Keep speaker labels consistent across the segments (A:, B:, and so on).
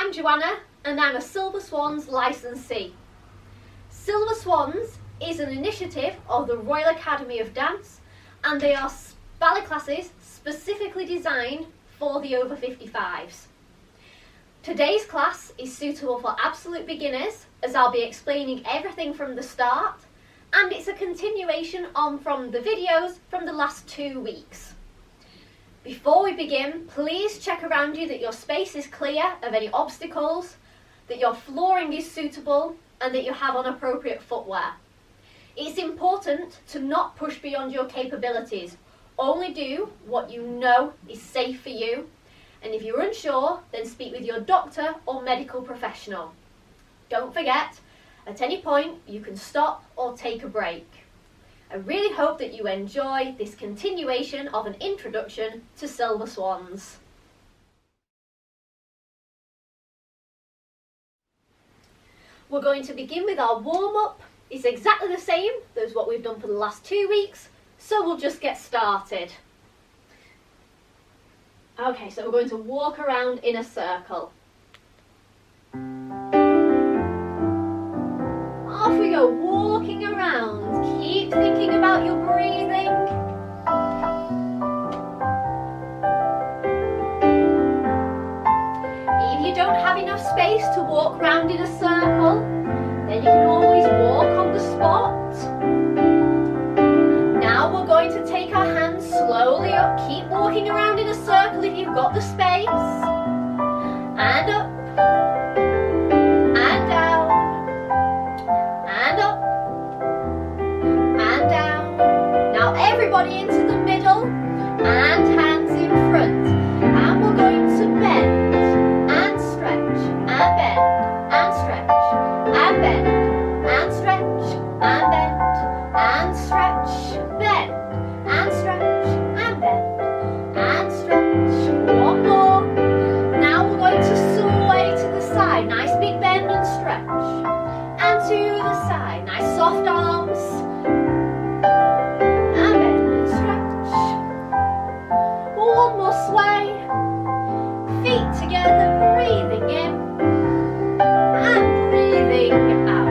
A: I'm Joanna and I'm a Silver Swans licensee. Silver Swans is an initiative of the Royal Academy of Dance, and they are ballet classes specifically designed for the over 55s. Today's class is suitable for absolute beginners, as I'll be explaining everything from the start, and it's a continuation on from the videos from the last 2 weeks. Before we begin, please check around you that your space is clear of any obstacles, that your flooring is suitable, and that you have on appropriate footwear. It's important to not push beyond your capabilities. Only do what you know is safe for you, and if you're unsure, then speak with your doctor or medical professional. Don't forget, at any point you can stop or take a break. I really hope that you enjoy this continuation of an introduction to Silver Swans. We're going to begin with our warm-up. It's exactly the same as what we've done for the last 2 weeks, so we'll just get started. Okay, so we're going to walk around in a circle. Off we go, walking around. Keep thinking about your breathing. If you don't have enough space to walk around in a circle, then you can always walk on the spot. Now we're going to take our hands slowly up. Keep walking around in a circle if you've got the space. And up. And down. And up. And down. Now everybody into the middle. And hands in front. And we're going to bend. And stretch. And bend. And stretch. And bend. And stretch. And bend. And stretch. Bend. And stretch. And bend. And stretch. One more. Now we're going to sway to the side. Nice big bend and stretch. And to the side. Nice soft arms. And bend and stretch. One more sway. Feet together, breathing in. And breathing out.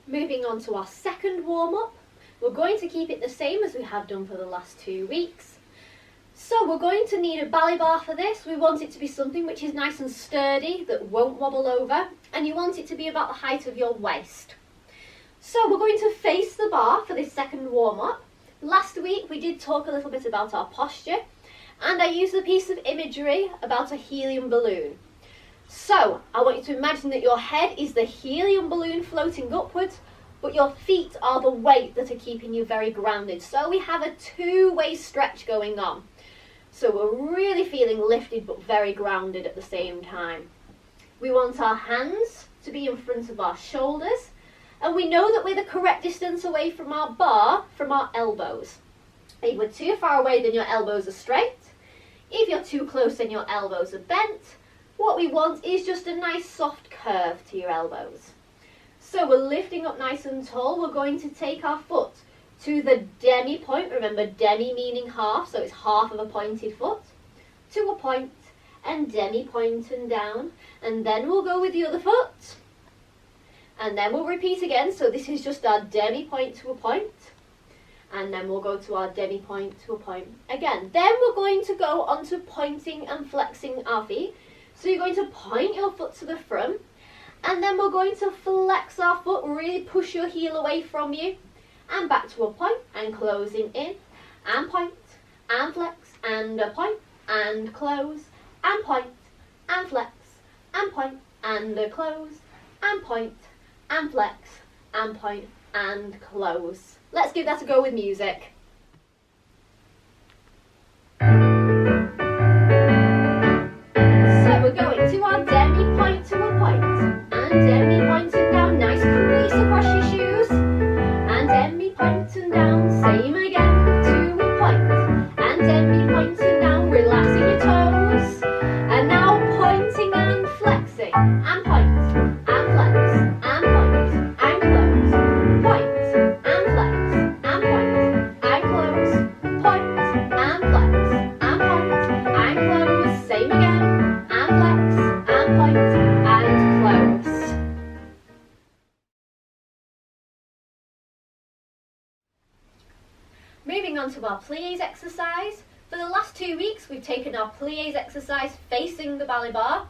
A: Moving on to our second warm-up. We're going to keep it the same as we have done for the last 2 weeks. So we're going to need a ballet bar for this. We want it to be something which is nice and sturdy, that won't wobble over, and you want it to be about the height of your waist. So we're going to face the bar for this second warm-up. Last week we did talk a little bit about our posture, and I used a piece of imagery about a helium balloon. So I want you to imagine that your head is the helium balloon floating upwards, but your feet are the weight that are keeping you very grounded. So we have a two-way stretch going on. So we're really feeling lifted but very grounded at the same time. We want our hands to be in front of our shoulders, and we know that we're the correct distance away from our bar from our elbows. If we're too far away, then your elbows are straight. If you're too close, then your elbows are bent. What we want is just a nice soft curve to your elbows. So we're lifting up nice and tall. We're going to take our foot to the demi point. Remember, demi meaning half, so it's half of a pointed foot. To a point, and demi point and down. And then we'll go with the other foot. And then we'll repeat again. So this is just our demi point to a point. And then we'll go to our demi point to a point again. Then we're going to go on to pointing and flexing our feet. So you're going to point your foot to the front, and then we're going to flex our foot, really push your heel away from you, and back to a point, and closing in, and point, and flex, and a point, and close, and point, and flex, and point, and a close, and point, and flex, and point, and close. Let's give that a go with music. We're going to our demi point to a point, and demi pointing down, nice crease across your shoes, and demi pointing down, same again, to a point, and demi pointing down, relaxing your toes, and now pointing and flexing, and point, and flex, and point, and close, point, and flex, and point, and Moving on to our pliés exercise. For the last 2 weeks, we've taken our pliés exercise facing the ballet bar.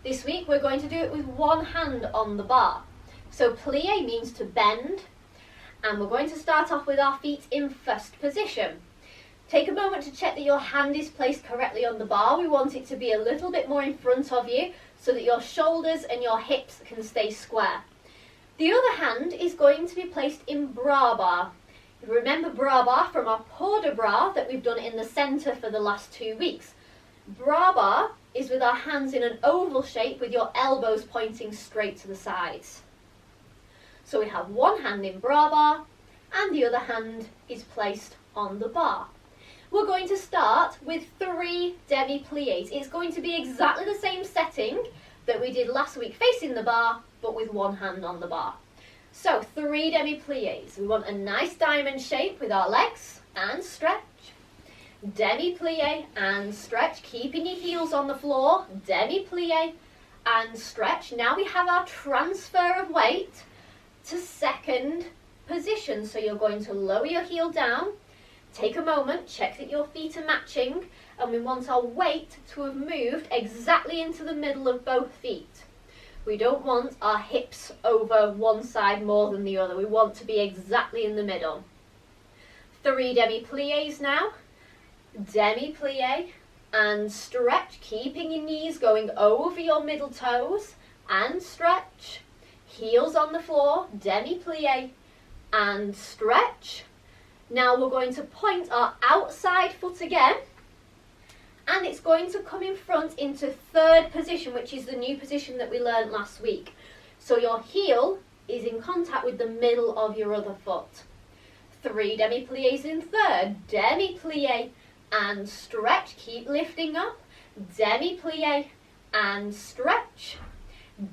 A: This week, we're going to do it with one hand on the bar. So plié means to bend, and we're going to start off with our feet in first position. Take a moment to check that your hand is placed correctly on the bar. We want it to be a little bit more in front of you so that your shoulders and your hips can stay square. The other hand is going to be placed in bras bar. Remember bras bar from our port de bras that we've done in the centre for the last 2 weeks. Bras bar is with our hands in an oval shape with your elbows pointing straight to the sides. So we have one hand in bras bar and the other hand is placed on the bar. We're going to start with 3 demi-pliés. It's going to be exactly the same setting that we did last week facing the bar, but with one hand on the bar. So 3 demi-pliés. We want a nice diamond shape with our legs and stretch. Demi-plié and stretch, keeping your heels on the floor. Demi-plié and stretch. Now we have our transfer of weight to second position. So you're going to lower your heel down. Take a moment, check that your feet are matching, and we want our weight to have moved exactly into the middle of both feet. We don't want our hips over one side more than the other. We want to be exactly in the middle. 3 demi-pliés now. Demi-plié and stretch, keeping your knees going over your middle toes and stretch. Heels on the floor, demi-plié and stretch. Now we're going to point our outside foot again, and it's going to come in front into third position, which is the new position that we learned last week. So your heel is in contact with the middle of your other foot. 3 demi-pliés in third. Demi-plié and stretch. Keep lifting up. Demi-plié and stretch.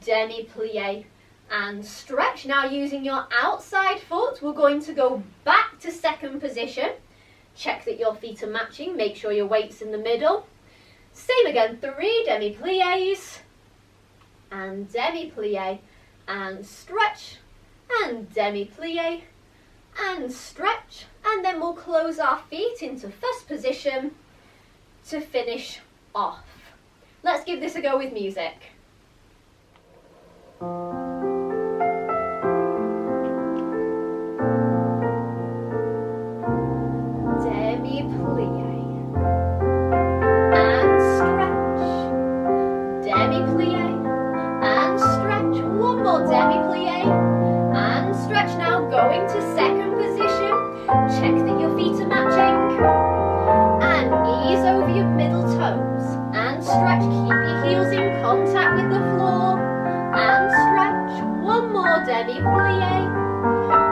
A: Demi-plié and stretch. Now using your outside foot, we're going to go back to second position. Check that your feet are matching, make sure your weight's in the middle. Same again, 3 demi-pliés and demi-plié and stretch and demi-plié and stretch, and then we'll close our feet into first position to finish off. Let's give this a go with music. Demi-plié and stretch. Now going to second position, check that your feet are matching and ease over your middle toes and stretch. Keep your heels in contact with the floor and stretch. One more demi-plié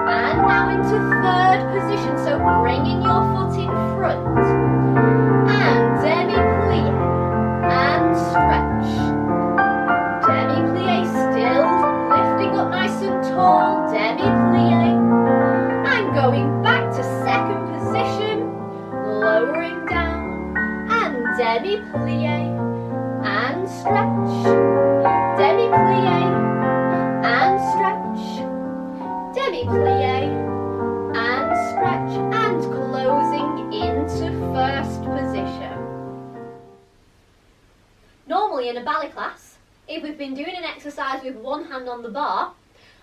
A: and now into third position, so bringing your foot in front and demi-plié and stretch. Demi-plié still lifting up nice and tall, demi-plié, and going back to second position, lowering down, and demi-plié, and stretch, demi-plié, and stretch, demi-plié, and stretch, and closing into first position. Normally in a ballet class, if we've been doing an exercise with one hand on the bar,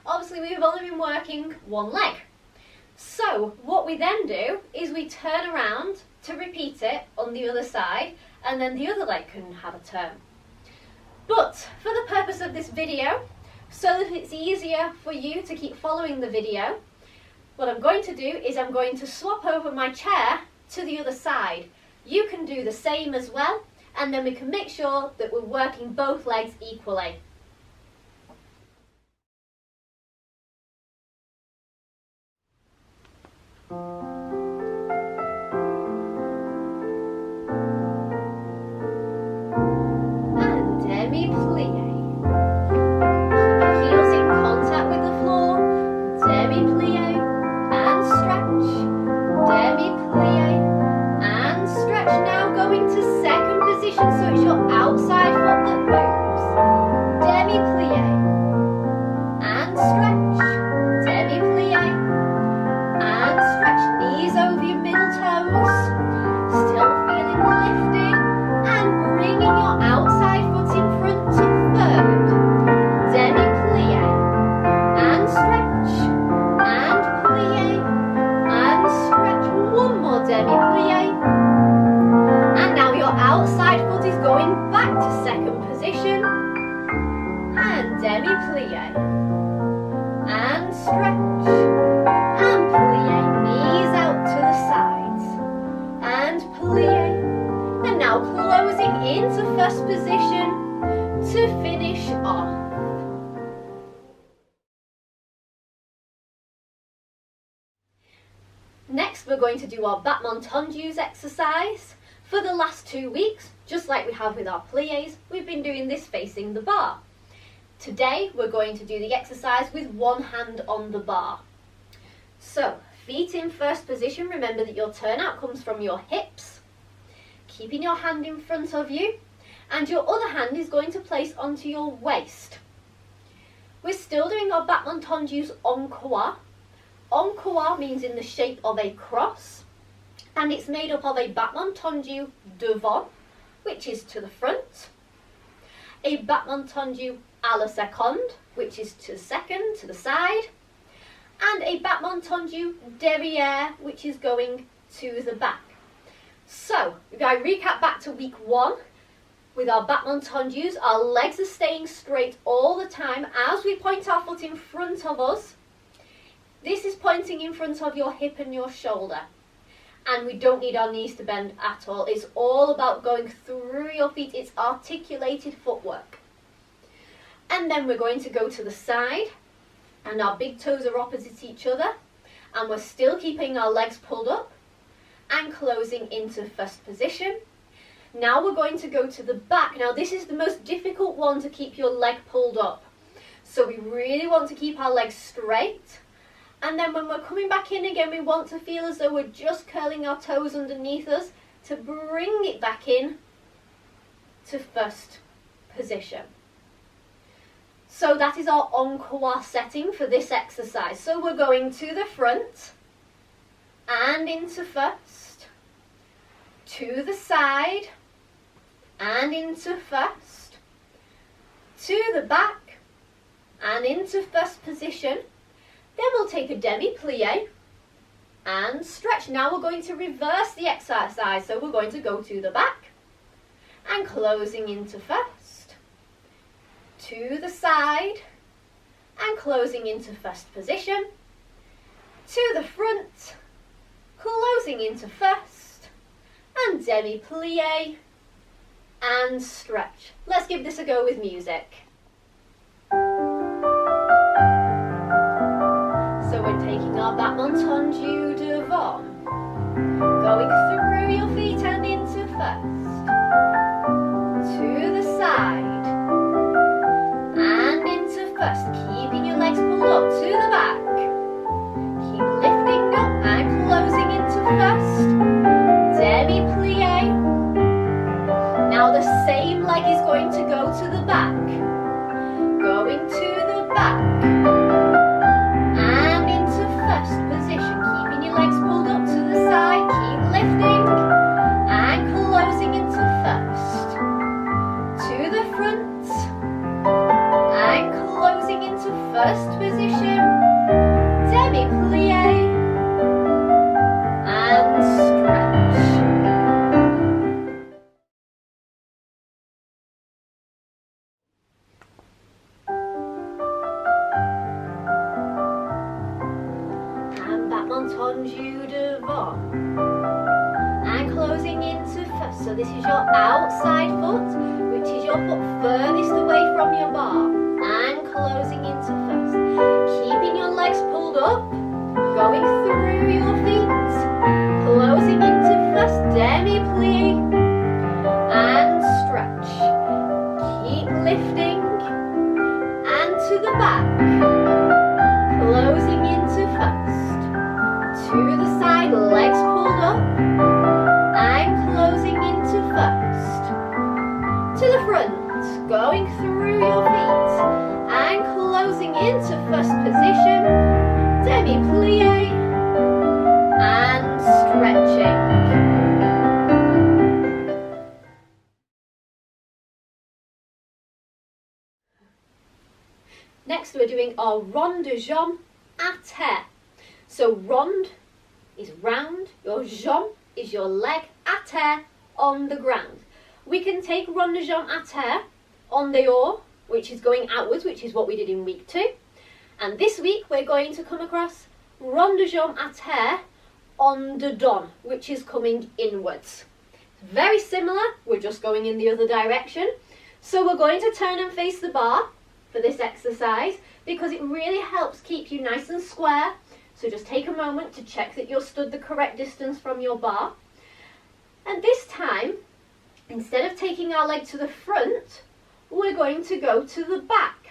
A: obviously we've only been working one leg. So what we then do is we turn around to repeat it on the other side, and then the other leg can have a turn. But for the purpose of this video, so that it's easier for you to keep following the video, what I'm going to do is I'm going to swap over my chair to the other side. You can do the same as well, and then we can make sure that we're working both legs equally. And demi-plié. Keep your heels in contact with the floor. Demi-plié and stretch. Demi-plié and stretch. Now going to second position, so it's your outside foot that moves. Demi-plié and stretch. Demi-plié and stretch. Knees over your middle Next, we're going to do our Battement tendus exercise. For the last 2 weeks, just like we have with our pliés, we've been doing this facing the bar. Today, we're going to do the exercise with one hand on the bar. So, feet in first position. Remember that your turnout comes from your hips, keeping your hand in front of you, and your other hand is going to place onto your waist. We're still doing our Battement tendus en croix. En croix means in the shape of a cross, and it's made up of a Battement tendu devant, which is to the front, a Battement tendu à la seconde, which is to the second, to the side, and a Battement tendu derrière, which is going to the back. So, if I recap back to week 1, with our Battement tendus, our legs are staying straight all the time as we point our foot in front of us. This is pointing in front of your hip and your shoulder. And we don't need our knees to bend at all. It's all about going through your feet. It's articulated footwork. And then we're going to go to the side, and our big toes are opposite each other, and we're still keeping our legs pulled up and closing into first position. Now we're going to go to the back. Now this is the most difficult one, to keep your leg pulled up. So we really want to keep our legs straight. And then when we're coming back in again, we want to feel as though we're just curling our toes underneath us to bring it back in to first position. So that is our en croix setting for this exercise. So we're going to the front and into first, to the side and into first, to the back and into first position. Then we'll take a demi-plié and stretch. Now we're going to reverse the exercise. So we're going to go to the back and closing into first, to the side and closing into first position, to the front, closing into first, and demi-plié and stretch. Let's give this a go with music. So we're taking our Battement tendu devant, going through your feet and into first, to the side and into first, keeping your legs pulled up to the back. Keep lifting up and closing into first, demi-plié. Now the same leg is going to go to the back, going to the back. First position, demi-plié and stretch. And Battement tendu devant and closing into first. So this is your outside foot, which is your foot furthest away from your bar, and closing into first, keeping your legs pulled up, going through your feet, closing into first, demi-plié and stretch. Keep lifting and to the back, closing into first, to the side, legs pulled up and closing into first, to the front, going through your feet and closing into first position, demi-plié and stretching. Next we're doing our Ronds de Jambe à terre. So rond is round, your jambe is your leg, à terre on the ground. We can take Ronds de Jambe à terre en dehors, which is going outwards, which is what we did in week 2. And this week we're going to come across Ronds de Jambe à terre en dedans, which is coming inwards. Very similar, we're just going in the other direction. So we're going to turn and face the bar for this exercise because it really helps keep you nice and square, So just take a moment to check that you're stood the correct distance from your bar. And this time, instead of taking our leg to the front, we're going to go to the back.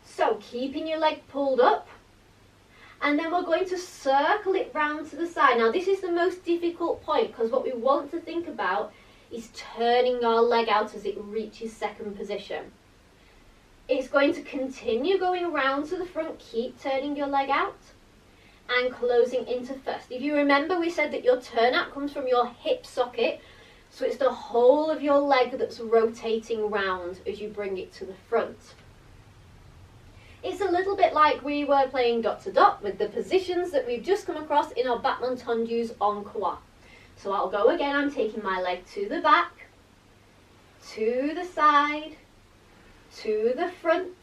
A: So keeping your leg pulled up, and then we're going to circle it round to the side. Now this is the most difficult point, because what we want to think about is turning our leg out as it reaches second position. It's going to continue going round to the front, keep turning your leg out and closing into first. If you remember, we said that your turn out comes from your hip socket, so it's the whole of your leg that's rotating round as you bring it to the front. It's a little bit like we were playing dot to dot with the positions that we've just come across in our Battement tendus en croix. So I'll go again. I'm taking my leg to the back, to the side, to the front,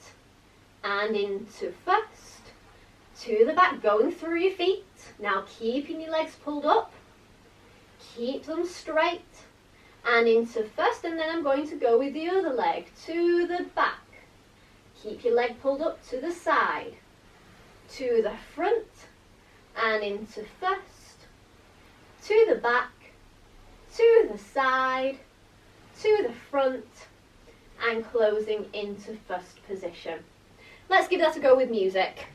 A: and into first, to the back, going through your feet. Now keeping your legs pulled up, keep them straight, and into first, and then I'm going to go with the other leg to the back. Keep your leg pulled up to the side, to the front, and into first, to the back, to the side, to the front, and closing into first position. Let's give that a go with music.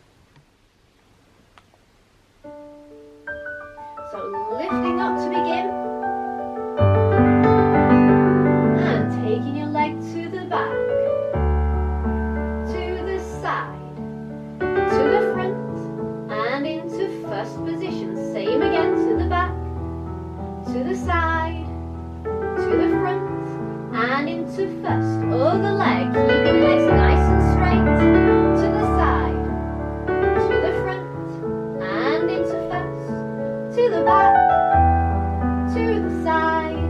A: So lifting up to begin, and taking your leg to the back, to the side, to the front, and into first position. Same again, to the back, to the side, to the front, and into first. Other leg, keeping the legs nice and straight, to the side, to the front, and into first, to the back, to the side,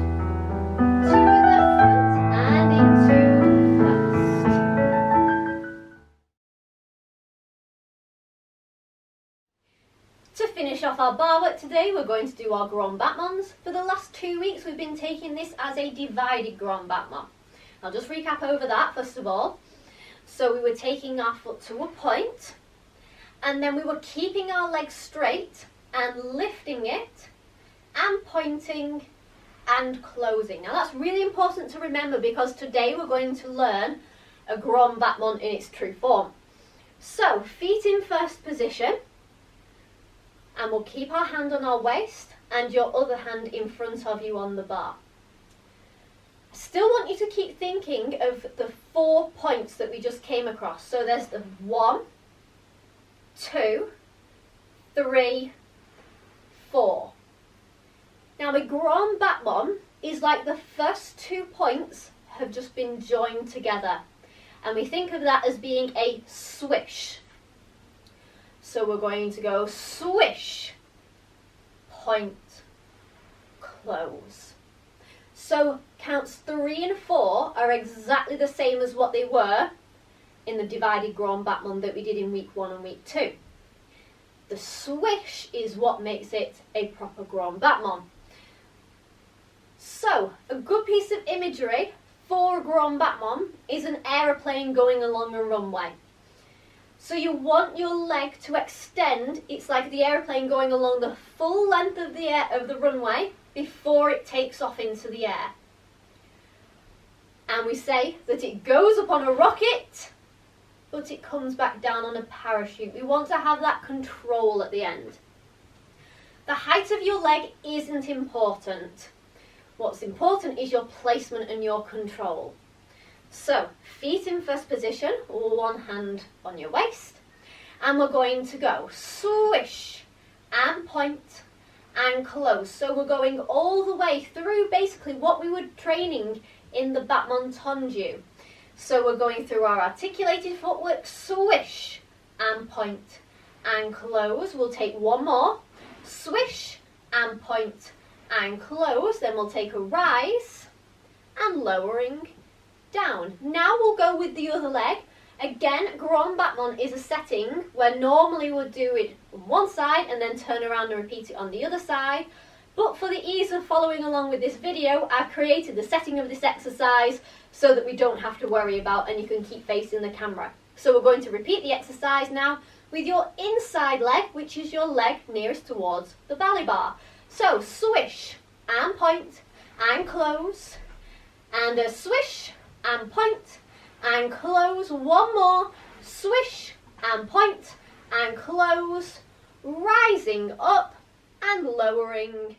A: to the front, and into first. To finish off our bar work today, we're going to do our grand battements. For the last 2 weeks, we've been taking this as a divided grand battement. I'll just recap over that first of all. So we were taking our foot to a point, and then we were keeping our leg straight and lifting it and pointing and closing. Now that's really important to remember, because today we're going to learn a grand battement in its true form. So feet in first position, and we'll keep our hand on our waist and your other hand in front of you on the bar. Still want you to keep thinking of the 4 points that we just came across. So there's the 1, 2, 3, 4. Now the grand battement is like the first 2 points have just been joined together, and we think of that as being a swish. So we're going to go swish, point, close. So counts 3 and 4 are exactly the same as what they were in the divided grand battement that we did in week 1 and week 2. The swish is what makes it a proper grand battement. So a good piece of imagery for a grand battement is an aeroplane going along a runway. So you want your leg to extend. It's like the aeroplane going along the full length of the runway before it takes off into the air. And we say that it goes up on a rocket, but it comes back down on a parachute. We want to have that control at the end. The height of your leg isn't important. What's important is your placement and your control. So, feet in first position, one hand on your waist, and we're going to go swish and point and close. So we're going all the way through basically what we were training in the Battement tendu. So we're going through our articulated footwork, swish and point and close. We'll take one more, swish and point and close. Then we'll take a rise and lowering down. Now we'll go with the other leg. Again, grand battement is a setting where normally we'll do it on one side and then turn around and repeat it on the other side. But for the ease of following along with this video, I've created the setting of this exercise so that we don't have to worry about, and you can keep facing the camera. So we're going to repeat the exercise now. with your inside leg, which is your leg nearest towards the ballet bar. So swish and point and close, and a swish and point and close. One more, swish and point and close, rising up and lowering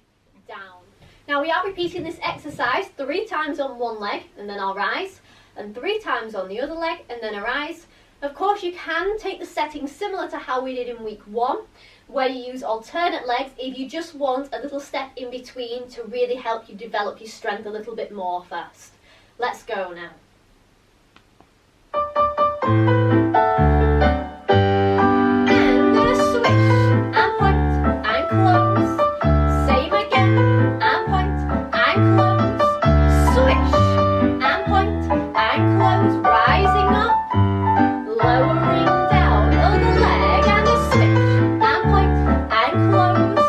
A: down. Now we are repeating this exercise 3 times on one leg and then I'll rise, and 3 times on the other leg and then arise. Of course, you can take the settings similar to how we did in week 1, where you use alternate legs if you just want a little step in between to really help you develop your strength a little bit more first. Let's go now. And then a swish and point and close. Same again, and point and close. Swish and point and close, rising up, lowering down. Other leg, and a swish and point and close.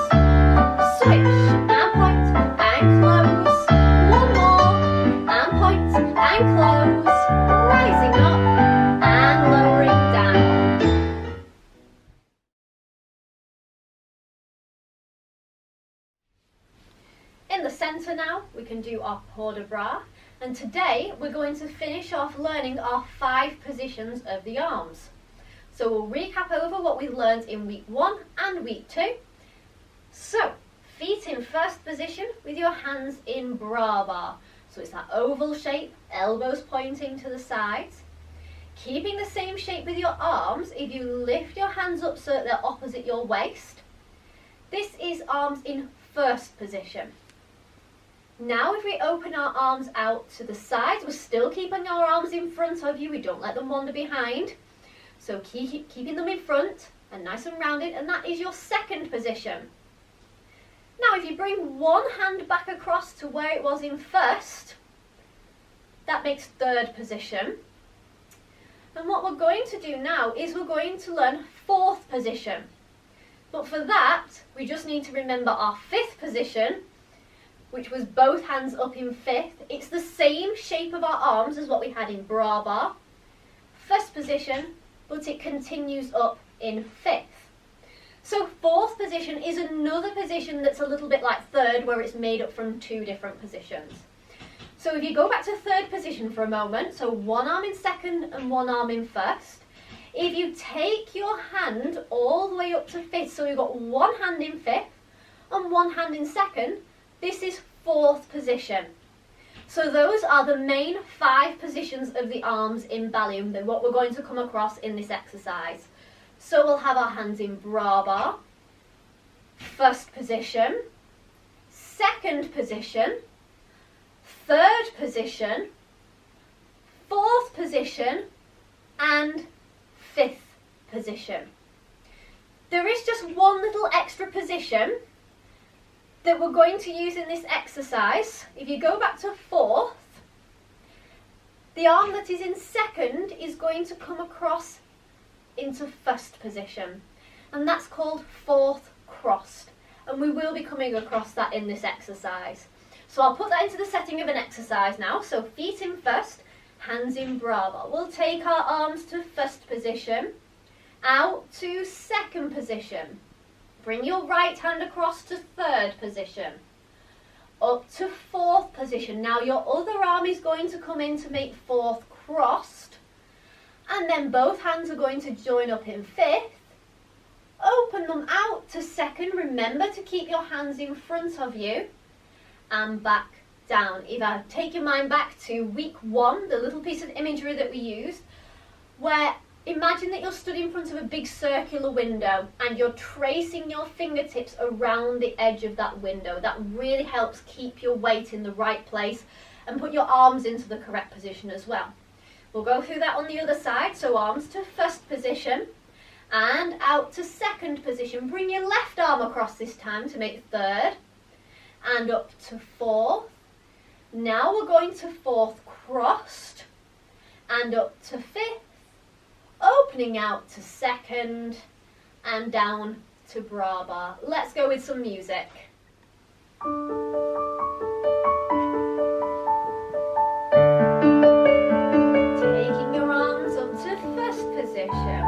A: Swish and point and close. One more, and point and close, rising up and lowering down. In the centre now, we can do our port de bras, and today we're going to finish off learning our 5 positions of the arms. So we'll recap over what we learned in week 1 and week 2. So, feet in first position with your hands in bra bar. So it's that oval shape, elbows pointing to the sides. Keeping the same shape with your arms, if you lift your hands up so that they're opposite your waist. This is arms in first position. Now if we open our arms out to the sides, we're still keeping our arms in front of you, we don't let them wander behind. So keeping them in front and nice and rounded, and that is your second position. Now if you bring one hand back across to where it was in first, that makes third position. And what we're going to do now is we're going to learn fourth position. But for that, we just need to remember our fifth position, which was both hands up in fifth. It's the same shape of our arms as what we had in bra bar. First position, but it continues up in fifth. So fourth position is another position that's a little bit like third, where it's made up from 2 different positions. So if you go back to third position for a moment, so one arm in second and one arm in first. If you take your hand all the way up to fifth, so you've got one hand in fifth and one hand in second, this is fourth position. So those are the main 5 positions of the arms in ballet, and what we're going to come across in this exercise. So we'll have our hands in bra bar, first position, second position, third position, fourth position, and fifth position. There is just one little extra position that we're going to use in this exercise. If you go back to fourth, the arm that is in second is going to come across into first position, and that's called fourth crossed, and we will be coming across that in this exercise. So I'll put that into the setting of an exercise now. So feet in first, hands in bra bar. We'll take our arms to first position, out to second position. Bring your right hand across to third position, up to fourth position. Now your other arm is going to come in to make fourth crossed, and then both hands are going to join up in fifth. Open them out to second. Remember to keep your hands in front of you, and back down. If I take your mind back to week 1, the little piece of imagery that we used, where imagine that you're stood in front of a big circular window and you're tracing your fingertips around the edge of that window. That really helps keep your weight in the right place and put your arms into the correct position as well. We'll go through that on the other side. So arms to first position and out to second position. Bring your left arm across this time to make third, and up to fourth. Now we're going to fourth crossed and up to fifth, opening out to second and down to bra bar. Let's go with some music. Taking your arms up to first position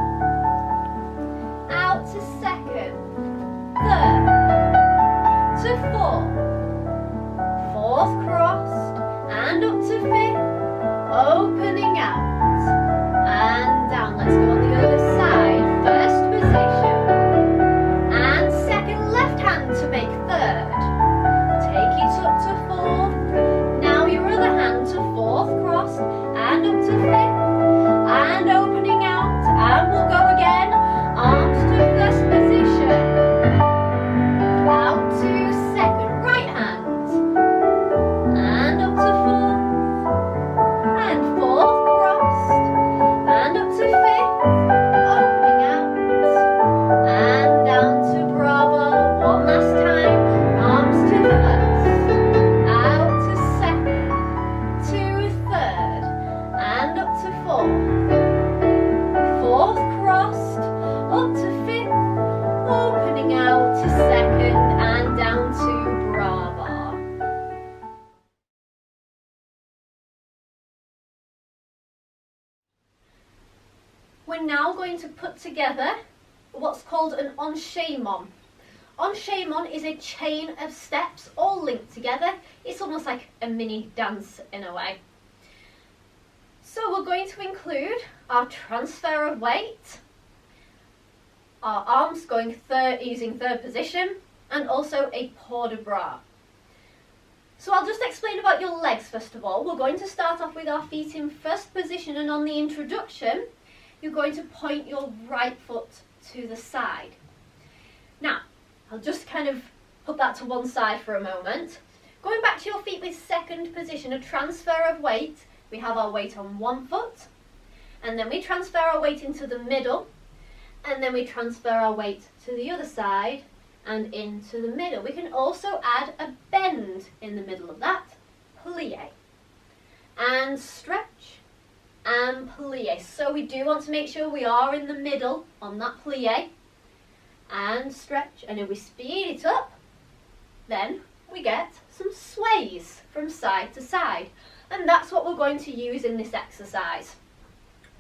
A: I'm now going to put together what's called an enchaînement. Enchaînement is a chain of steps all linked together. It's almost like a mini dance in a way. So we're going to include our transfer of weight, our arms going using third position, and also a port de bras. So I'll just explain about your legs first of all. We're going to start off with our feet in first position, and on the introduction, you're going to point your right foot to the side. Now, I'll just kind of put that to one side for a moment. Going back to your feet with second position, a transfer of weight. We have our weight on one foot, and then we transfer our weight into the middle, and then we transfer our weight to the other side and into the middle. We can also add a bend in the middle of that. Plié. And stretch and plié. So we do want to make sure we are in the middle on that plié. And stretch. And if we speed it up, then we get some sways from side to side. And that's what we're going to use in this exercise.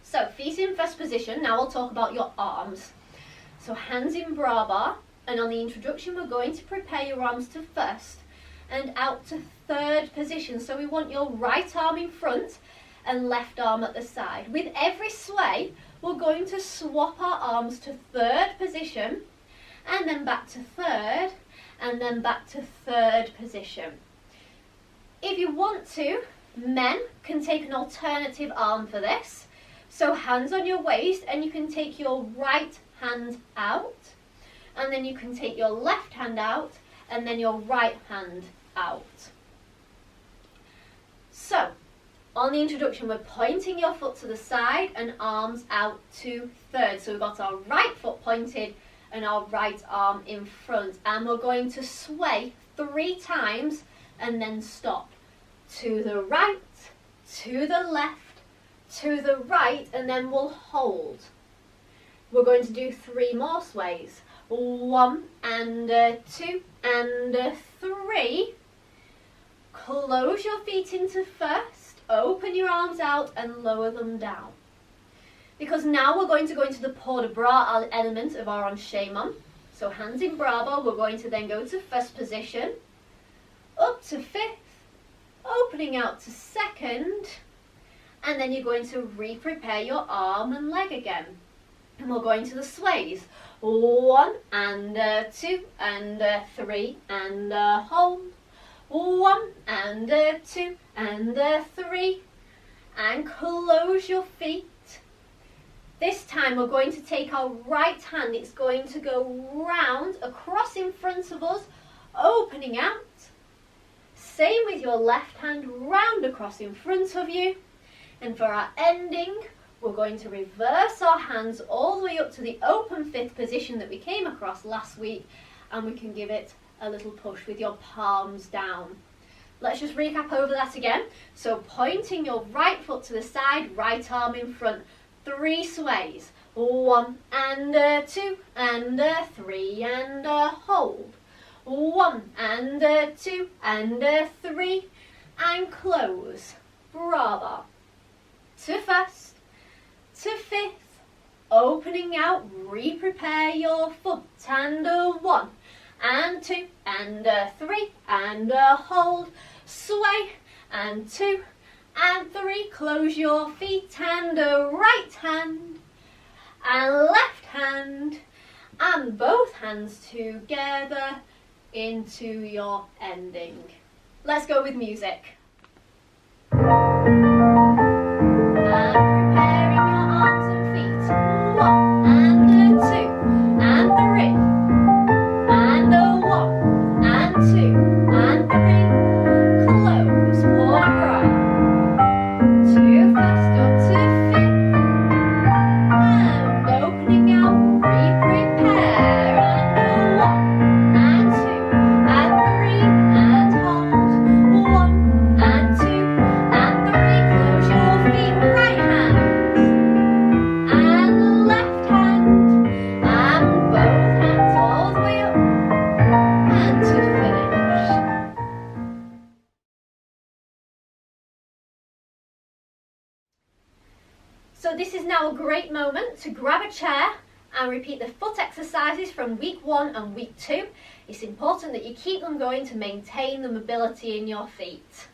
A: So feet in first position. Now I'll talk about your arms. So hands in bra bar. And on the introduction, we're going to prepare your arms to first and out to third position. So we want your right arm in front and left arm at the side. With every sway, we're going to swap our arms to third position and then back to third and then back to third position. If you want to, men can take an alternative arm for this. So hands on your waist, and you can take your right hand out, and then you can take your left hand out, and then your right hand out. So, on the introduction, we're pointing your foot to the side and arms out to third. So we've got our right foot pointed and our right arm in front. And we're going to sway 3 times and then stop. To the right, to the left, to the right, and then we'll hold. We're going to do 3 more sways. 1 and 2 and 3. Close your feet into first, open your arms out and lower them down. Because now we're going to go into the port de bras element of our enchaînement. So hands in bra bar, we're going to then go to first position, up to fifth, opening out to second, and then you're going to re-prepare your arm and leg again. And we're going to the sways. 1 and 2 and 3 and hold. 1 and 2 and 3, and close your feet. This time we're going to take our right hand. It's going to go round across in front of us, opening out. Same with your left hand, round across in front of you. And for our ending, we're going to reverse our hands all the way up to the open fifth position that we came across last week, and we can give it a little push with your palms down. Let's just recap over that again. So pointing your right foot to the side, right arm in front. 3 sways. 1 and 2 and 3 and hold. 1 and 2 and 3 and close. Bra bar. To first, to fifth, opening out, re-prepare your foot, and 1 and 2 and 3 and hold, sway, and 2 and 3, close your feet, and right hand and left hand and both hands together into your ending. Let's go with music. And preparing your arms and feet. 1 and 2 and 3 and 1 and 2 and 3. Close. Port de bras. To first up to fifth. And opening out. Re-prepare. And 1 and 2 and 3 and hold. 1 and 2 and 3. Close your feet. Right hand and left hand and both hands all the way up and to finish. So this is now a great moment to grab a chair and repeat the foot exercises from week 1 and week 2. It's important that you keep them going to maintain the mobility in your feet.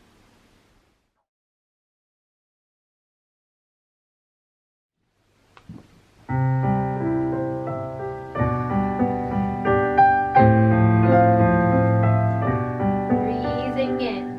A: Breathing in.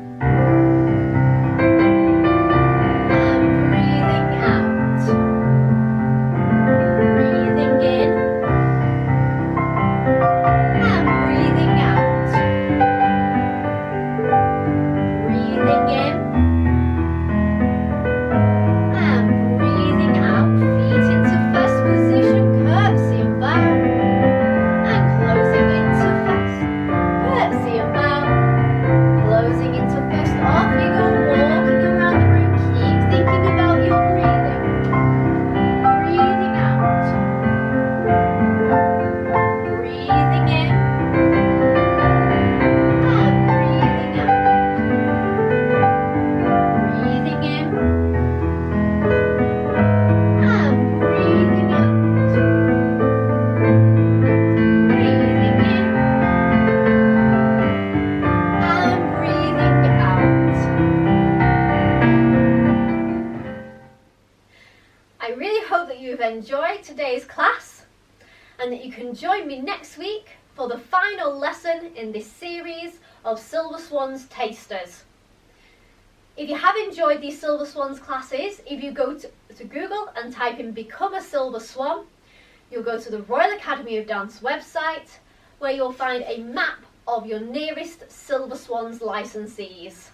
A: Enjoy today's class and that you can join me next week for the final lesson in this series of Silver Swans tasters. If you have enjoyed these Silver Swans classes, if you go to Google and type in Become a Silver Swan, you'll go to the Royal Academy of Dance website where you'll find a map of your nearest Silver Swans licensees.